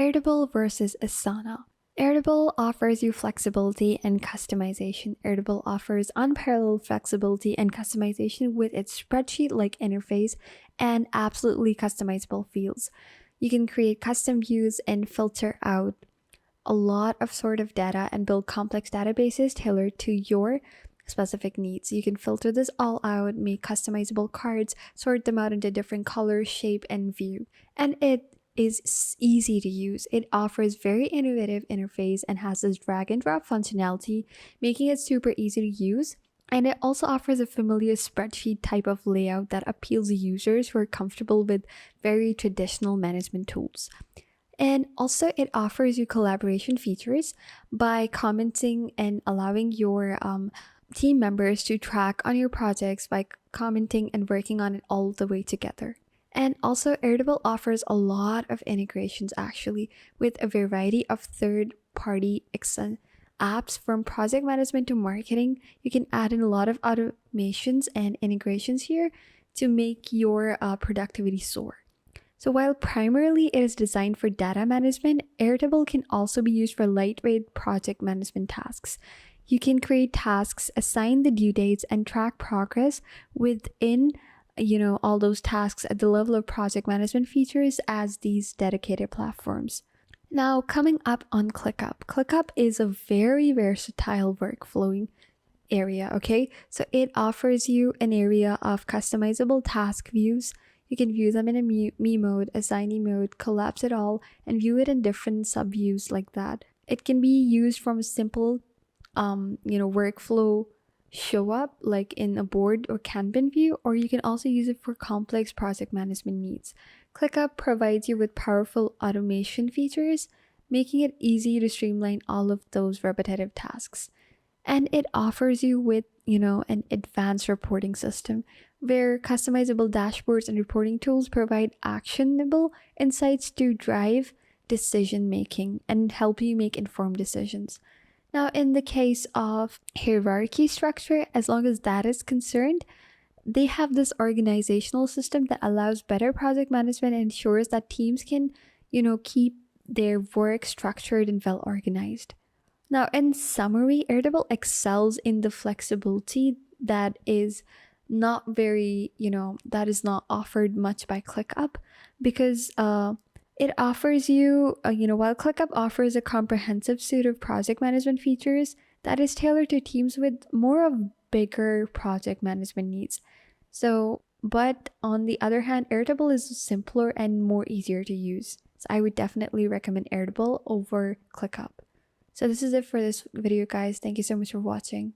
Airtable versus Asana. Airtable offers you flexibility and customization. Airtable offers unparalleled flexibility and customization with its spreadsheet-like interface and absolutely customizable fields. You can create custom views and filter out a lot of sort of data and build complex databases tailored to your specific needs. You can filter this all out, make customizable cards, sort them out into different colors, shape, and view. And it is easy to use. It offers very innovative interface and has this drag and drop functionality, making it super easy to use. And it also offers a familiar spreadsheet type of layout that appeals to users who are comfortable with very traditional management tools. And also, it offers you collaboration features by commenting and allowing your team members to track on your projects by commenting and working on it all the way together. And also, Airtable offers a lot of integrations actually with a variety of third-party apps from project management to marketing. You can add in a lot of automations and integrations here to make your productivity soar. So while primarily it is designed for data management, Airtable can also be used for lightweight project management tasks. You can create tasks, assign the due dates, and track progress within all those tasks at the level of project management features as these dedicated platforms. Now, coming up on ClickUp. ClickUp is a very versatile workflowing area, okay? So it offers you an area of customizable task views. You can view them in a me mode, assignee mode, collapse it all, and view it in different subviews like that. It can be used from a simple, workflow show up like in a board or Kanban view, or you can also use it for complex project management needs. ClickUp provides you with powerful automation features, making it easy to streamline all of those repetitive tasks. And it offers you with, an advanced reporting system where customizable dashboards and reporting tools provide actionable insights to drive decision making and help you make informed decisions. Now, in the case of hierarchy structure, as long as that is concerned, they have this organizational system that allows better project management and ensures that teams can, keep their work structured and well organized. Now, in summary, Airtable excels in the flexibility that is not offered much by ClickUp because it offers you, while ClickUp offers a comprehensive suite of project management features that is tailored to teams with more of bigger project management needs. But on the other hand, Airtable is simpler and more easier to use. So I would definitely recommend Airtable over ClickUp. So this is it for this video, guys. Thank you so much for watching.